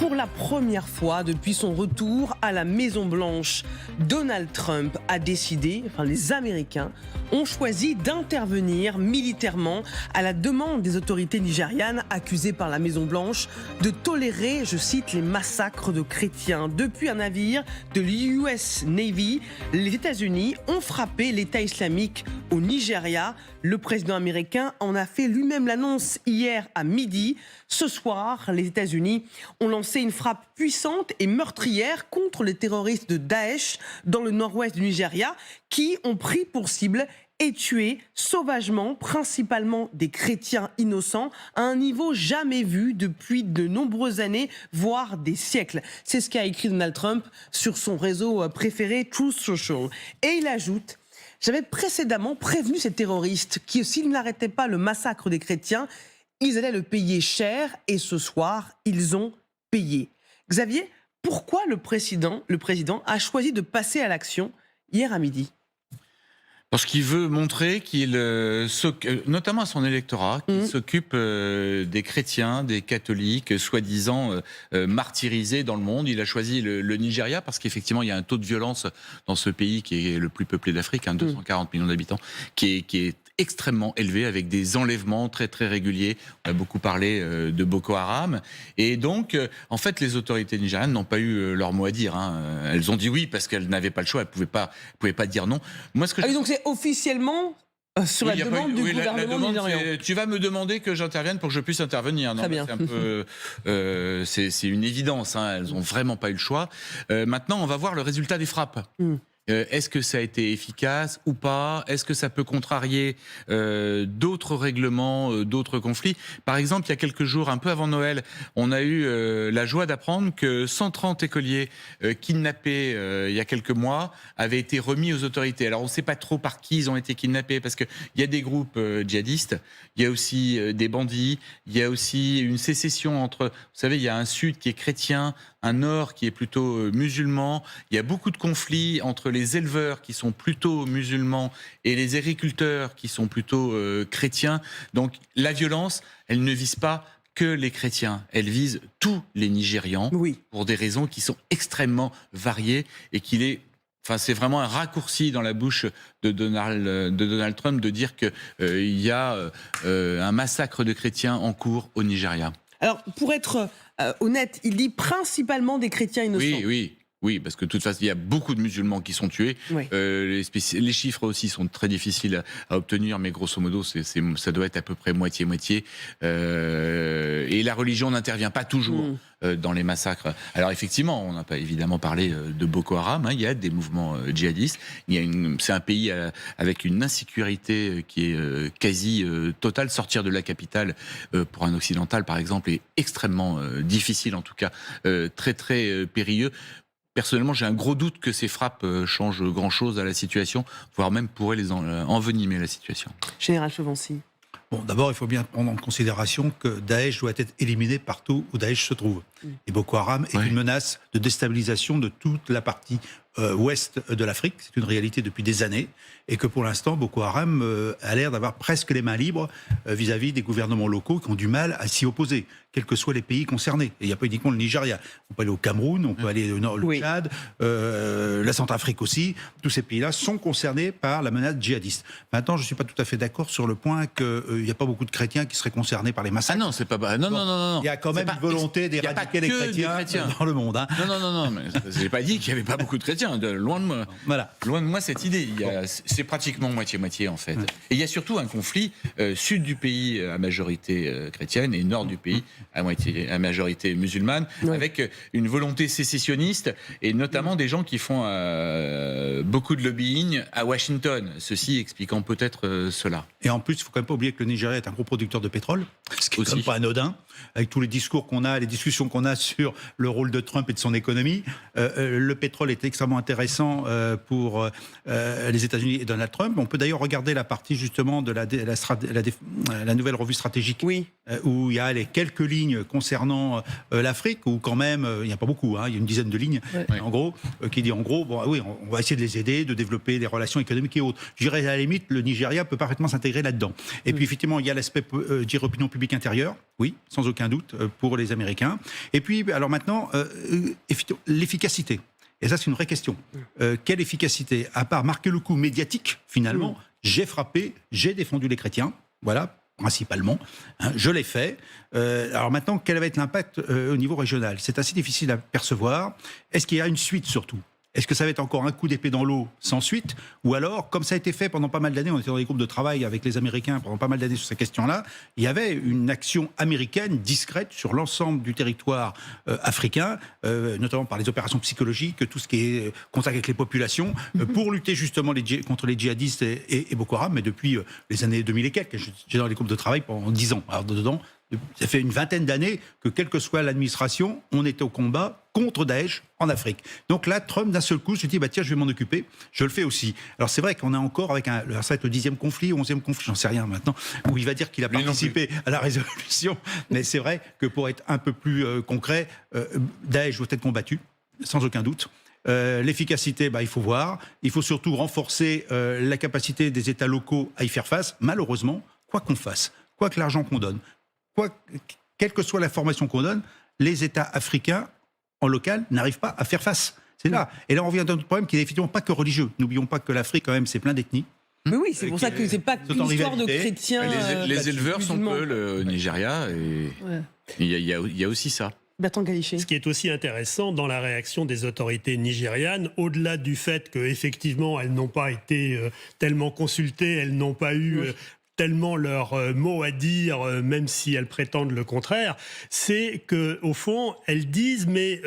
Pour la première fois depuis son retour à la Maison-Blanche, Donald Trump a décidé, les Américains ont choisi d'intervenir militairement à la demande des autorités nigérianes accusées par la Maison-Blanche de tolérer, je cite, les massacres de chrétiens. Depuis un navire de l'US Navy, les États-Unis ont frappé l'État islamique au Nigeria. Le président américain en a fait lui-même l'annonce hier à midi. Ce soir, les États-Unis ont lancé une frappe puissante et meurtrière contre les terroristes de Daesh dans le nord-ouest du Nigeria qui ont pris pour cible et tué sauvagement, principalement des chrétiens innocents, à un niveau jamais vu depuis de nombreuses années, voire des siècles. C'est ce qu'a écrit Donald Trump sur son réseau préféré, Truth Social. Et il ajoute: j'avais précédemment prévenu ces terroristes que s'ils n'arrêtaient pas le massacre des chrétiens, ils allaient le payer cher, et ce soir, ils ont payé. Xavier, pourquoi le président a choisi de passer à l'action hier à midi ? Parce qu'il veut montrer qu'il, notamment à son électorat, qu'il s'occupe des chrétiens, des catholiques, soi-disant martyrisés dans le monde. Il a choisi le Nigeria parce qu'effectivement, il y a un taux de violence dans ce pays qui est le plus peuplé d'Afrique, 240 millions d'habitants, qui est extrêmement élevé, avec des enlèvements très très réguliers. On a beaucoup parlé de Boko Haram. Et donc, en fait, les autorités nigérianes n'ont pas eu leur mot à dire. Elles ont dit oui parce qu'elles n'avaient pas le choix. Elles pouvaient pas dire non. Moi, ce que donc c'est officiellement sur la demande du gouvernement nigérian. Tu vas me demander que j'intervienne pour que je puisse intervenir. Non, très bien. C'est un peu, c'est une évidence. Elles ont vraiment pas eu le choix. Maintenant, on va voir le résultat des frappes. Est-ce que ça a été efficace ou pas? Est-ce que ça peut contrarier d'autres règlements, d'autres conflits? Par exemple, il y a quelques jours, un peu avant Noël, on a eu la joie d'apprendre que 130 écoliers kidnappés il y a quelques mois avaient été remis aux autorités. Alors, on ne sait pas trop par qui ils ont été kidnappés, parce qu'il y a des groupes djihadistes, il y a aussi des bandits, il y a aussi une sécession entre... Vous savez, il y a un sud qui est chrétien, un nord qui est plutôt musulman. Il y a beaucoup de conflits entre les éleveurs qui sont plutôt musulmans et les agriculteurs qui sont plutôt chrétiens. Donc la violence, elle ne vise pas que les chrétiens, elle vise tous les Nigérians, pour des raisons qui sont extrêmement variées et c'est vraiment un raccourci dans la bouche de Donald Trump de dire qu'il y a un massacre de chrétiens en cours au Nigeria. Alors, pour être honnête, il dit principalement des chrétiens innocents. Oui, parce que de toute façon, il y a beaucoup de musulmans qui sont tués. Les chiffres aussi sont très difficiles à obtenir, mais grosso modo, ça doit être à peu près moitié-moitié. Et la religion n'intervient pas toujours dans les massacres. Alors effectivement, on n'a pas évidemment parlé de Boko Haram. Il y a des mouvements djihadistes. C'est un pays avec une insécurité qui est quasi totale. Sortir de la capitale pour un occidental, par exemple, est extrêmement difficile, en tout cas très très périlleux. Personnellement, j'ai un gros doute que ces frappes changent grand-chose à la situation, voire même pourraient envenimer la situation. Général Chevancy. Bon, d'abord, il faut bien prendre en considération que Daesh doit être éliminé partout où Daesh se trouve. Et Boko Haram est une menace de déstabilisation de toute la partie ouest de l'Afrique. C'est une réalité depuis des années. Et que pour l'instant, Boko Haram a l'air d'avoir presque les mains libres vis-à-vis des gouvernements locaux qui ont du mal à s'y opposer, quels que soient les pays concernés. Et il n'y a pas uniquement le Nigeria. On peut aller au Cameroun, on peut aller au nord, le Tchad, la Centrafrique aussi. Tous ces pays-là sont concernés par la menace djihadiste. Maintenant, je ne suis pas tout à fait d'accord sur le point qu'il n'y a pas beaucoup de chrétiens qui seraient concernés par les massacres. Ah non, c'est pas... Non. Il y a quand même une volonté d'éradiquer les chrétiens dans le monde. Non. Mais j'ai pas dit qu'il n'y avait pas beaucoup de chrétiens. Loin de moi. Voilà. Loin de moi cette idée. C'est pratiquement moitié-moitié en fait. Et il y a surtout un conflit sud du pays à majorité chrétienne et nord du pays à majorité musulmane, avec une volonté sécessionniste et notamment des gens qui font beaucoup de lobbying à Washington. Ceci expliquant peut-être cela. Et en plus, il ne faut quand même pas oublier que le Nigeria est un gros producteur de pétrole, ce qui n'est quand même pas anodin, avec tous les discours qu'on a, les discussions qu'on a sur le rôle de Trump et de son économie. Le pétrole est extrêmement intéressant pour les États-Unis et Donald Trump. On peut d'ailleurs regarder la partie justement de la nouvelle revue stratégique, où il y a les quelques lignes concernant l'Afrique, où quand même, il n'y a pas beaucoup, il y a une dizaine de lignes, en gros, qui dit en gros, on va essayer de les aider, de développer des relations économiques et autres. Je dirais à la limite, le Nigeria peut parfaitement s'intégrer là-dedans. Et puis effectivement, il y a l'aspect, opinion publique intérieure, oui, sans aucun doute, pour les Américains. Et puis, alors maintenant, l'efficacité. Et ça, c'est une vraie question. Quelle efficacité? À part marquer le coup médiatique, finalement, j'ai frappé, j'ai défendu les chrétiens, voilà, principalement, hein, je l'ai fait. Alors maintenant, quel va être l'impact au niveau régional? C'est assez difficile à percevoir. Est-ce qu'il y a une suite, surtout? Est-ce que ça va être encore un coup d'épée dans l'eau sans suite? Ou alors, comme ça a été fait pendant pas mal d'années, on était dans des groupes de travail avec les Américains pendant pas mal d'années sur ces questions-là, il y avait une action américaine discrète sur l'ensemble du territoire africain, notamment par les opérations psychologiques, tout ce qui est contact avec les populations, pour lutter justement contre les djihadistes et Boko Haram, mais depuis les années 2000 et quelques. J'étais dans les groupes de travail pendant 10 ans. Alors dedans, ça fait une vingtaine d'années que, quelle que soit l'administration, on était au combat contre Daesh en Afrique. Donc là, Trump, d'un seul coup, se dit, tiens, je vais m'en occuper, je le fais aussi. Alors c'est vrai qu'on est encore avec ça va être le 10e conflit, 11e conflit, j'en sais rien maintenant, où il va dire qu'il a participé à la résolution. Mais c'est vrai que pour être un peu plus concret, Daesh doit être combattu, sans aucun doute. L'efficacité, il faut voir. Il faut surtout renforcer la capacité des États locaux à y faire face. Malheureusement, quoi qu'on fasse, quoi que l'argent qu'on donne, quelle que soit la formation qu'on donne, les États africains, en local, n'arrivent pas à faire face. C'est là. Et là, on revient à un autre problème qui n'est effectivement pas que religieux. N'oublions pas que l'Afrique, quand même, c'est plein d'ethnies. Mais oui, c'est pour ça que c'est pas qu'une histoire de chrétiens. Les éleveurs sont peu au Nigeria, et il y a aussi ça. Bertrand Galichet. Ce qui est aussi intéressant dans la réaction des autorités nigérianes, au-delà du fait qu'effectivement, elles n'ont pas été tellement consultées, elles n'ont pas eu tellement leur mot à dire, même si elles prétendent le contraire, c'est qu'au fond, elles disent, mais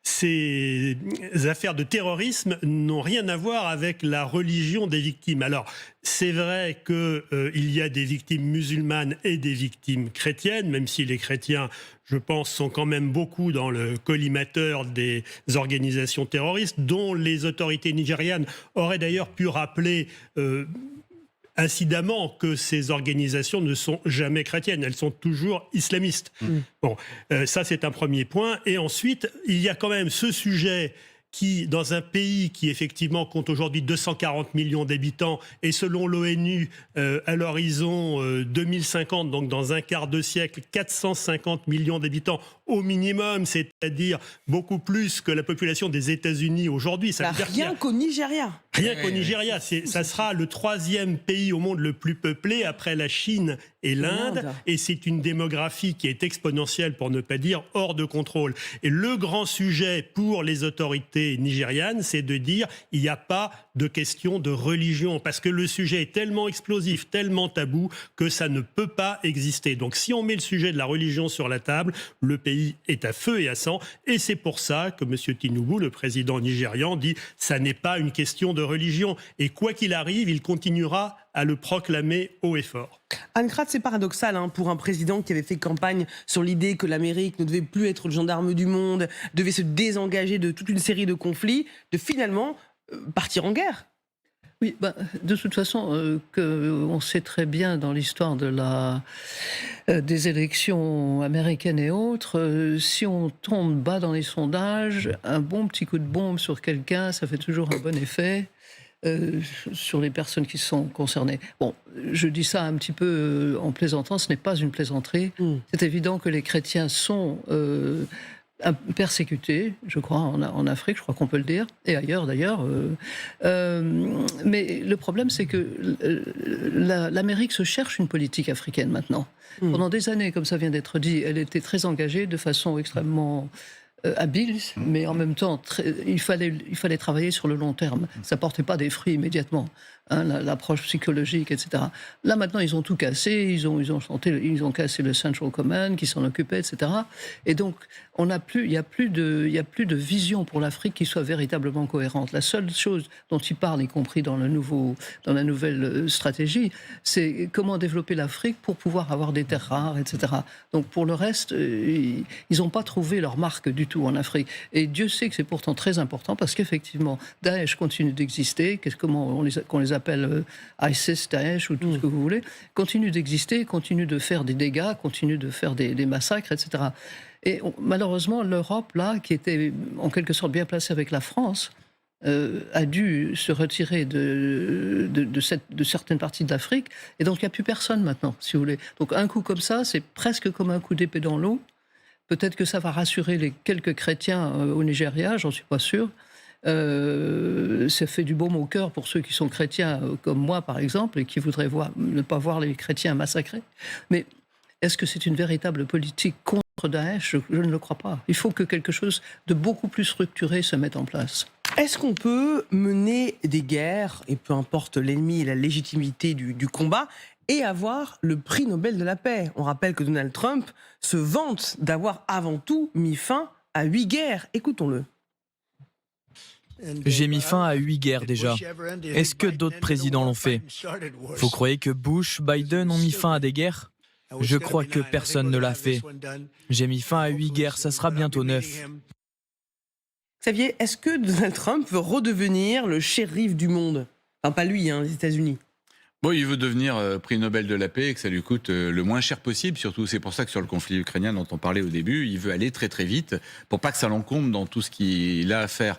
ces affaires de terrorisme n'ont rien à voir avec la religion des victimes. Alors, c'est vrai qu'il y a des victimes musulmanes et des victimes chrétiennes, même si les chrétiens, je pense, sont quand même beaucoup dans le collimateur des organisations terroristes, dont les autorités nigérianes auraient d'ailleurs pu rappeler incidemment que ces organisations ne sont jamais chrétiennes, elles sont toujours islamistes. Bon, ça c'est un premier point. Et ensuite, il y a quand même ce sujet qui, dans un pays qui effectivement compte aujourd'hui 240 millions d'habitants, et selon l'ONU, à l'horizon 2050, donc dans un quart de siècle, 450 millions d'habitants au minimum, c'est-à-dire beaucoup plus que la population des États-Unis aujourd'hui. Ça veut dire rien qu'au Nigeria. Rien qu'au Nigeria. Ça sera le 3e pays au monde le plus peuplé après la Chine et l'Inde. Et c'est une démographie qui est exponentielle, pour ne pas dire hors de contrôle. Et le grand sujet pour les autorités nigérianes, c'est de dire il n'y a pas de question de religion. Parce que le sujet est tellement explosif, tellement tabou, que ça ne peut pas exister. Donc si on met le sujet de la religion sur la table, le pays est à feu et à sang. Et c'est pour ça que M. Tinubu, le président nigérian, dit ça n'est pas une question de religion. Et quoi qu'il arrive, il continuera à le proclamer haut et fort. Anne Kratz, c'est paradoxal pour un président qui avait fait campagne sur l'idée que l'Amérique ne devait plus être le gendarme du monde, devait se désengager de toute une série de conflits, de finalement partir en guerre. Oui, de toute façon, on sait très bien dans l'histoire des élections américaines et autres, si on tombe bas dans les sondages, un bon petit coup de bombe sur quelqu'un, ça fait toujours un bon effet sur les personnes qui sont concernées. Bon, je dis ça un petit peu en plaisantant, ce n'est pas une plaisanterie. C'est évident que les chrétiens sont persécutés, je crois, en Afrique, je crois qu'on peut le dire, et ailleurs d'ailleurs. Mais le problème, c'est que l'Amérique se cherche une politique africaine maintenant. Pendant des années, comme ça vient d'être dit, elle était très engagée de façon extrêmement habile, mais en même temps, il fallait travailler sur le long terme. Ça ne portait pas des fruits immédiatement, l'approche psychologique, etc. Là, maintenant, ils ont tout cassé, ils ont cassé le Central Command, qui s'en occupait, etc. Et donc, il n'y a plus de vision pour l'Afrique qui soit véritablement cohérente. La seule chose dont ils parlent, y compris dans la nouvelle stratégie, c'est comment développer l'Afrique pour pouvoir avoir des terres rares, etc. Donc, pour le reste, ils n'ont pas trouvé leur marque du tout en Afrique. Et Dieu sait que c'est pourtant très important, parce qu'effectivement, Daesh continue d'exister, qu'on les appelle ISIS, Daesh, ou tout ce que vous voulez, continue d'exister, continue de faire des dégâts, continue de faire des massacres, etc. Et malheureusement, l'Europe, là, qui était en quelque sorte bien placée avec la France, a dû se retirer de certaines parties de l'Afrique, et donc il n'y a plus personne maintenant, si vous voulez. Donc un coup comme ça, c'est presque comme un coup d'épée dans l'eau. Peut-être que ça va rassurer les quelques chrétiens au Nigeria, j'en suis pas sûr. Ça fait du baume au cœur pour ceux qui sont chrétiens comme moi, par exemple, et qui voudraient ne pas voir les chrétiens massacrés. Mais est-ce que c'est une véritable politique contre Daesh ? Je ne le crois pas. Il faut que quelque chose de beaucoup plus structuré se mette en place. Est-ce qu'on peut mener des guerres, et peu importe l'ennemi et la légitimité du combat, et avoir le prix Nobel de la paix ? On rappelle que Donald Trump se vante d'avoir avant tout mis fin à 8 guerres. Écoutons-le. J'ai mis fin à 8 guerres déjà. Est-ce que d'autres présidents l'ont fait ? Vous croyez que Bush, Biden ont mis fin à des guerres ? Je crois que personne ne l'a fait. J'ai mis fin à 8 guerres, ça sera bientôt 9. Xavier, est-ce que Donald Trump veut redevenir le shérif du monde ? Enfin, pas lui, les États-Unis. Bon, il veut devenir prix Nobel de la paix et que ça lui coûte le moins cher possible. Surtout, c'est pour ça que sur le conflit ukrainien dont on parlait au début, il veut aller très très vite pour pas que ça l'encombre dans tout ce qu'il a à faire.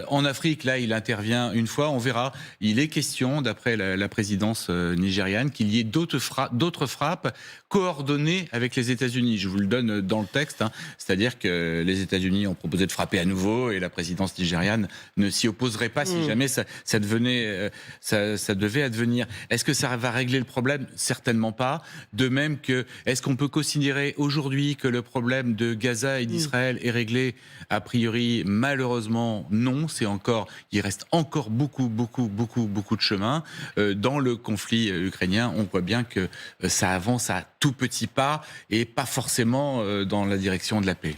En Afrique, là, il intervient une fois, on verra. Il est question, d'après la présidence nigériane, qu'il y ait d'autres frappes coordonnées avec les États-Unis. Je vous le donne dans le texte. C'est-à-dire que les États-Unis ont proposé de frapper à nouveau et la présidence nigériane ne s'y opposerait pas si jamais ça devait advenir. Est-ce que ça va régler le problème ? Certainement pas. De même que, est-ce qu'on peut considérer aujourd'hui que le problème de Gaza et d'Israël est réglé ? A priori, malheureusement, non. Il reste encore beaucoup de chemin. Dans le conflit ukrainien, on voit bien que ça avance à tout petits pas et pas forcément dans la direction de la paix.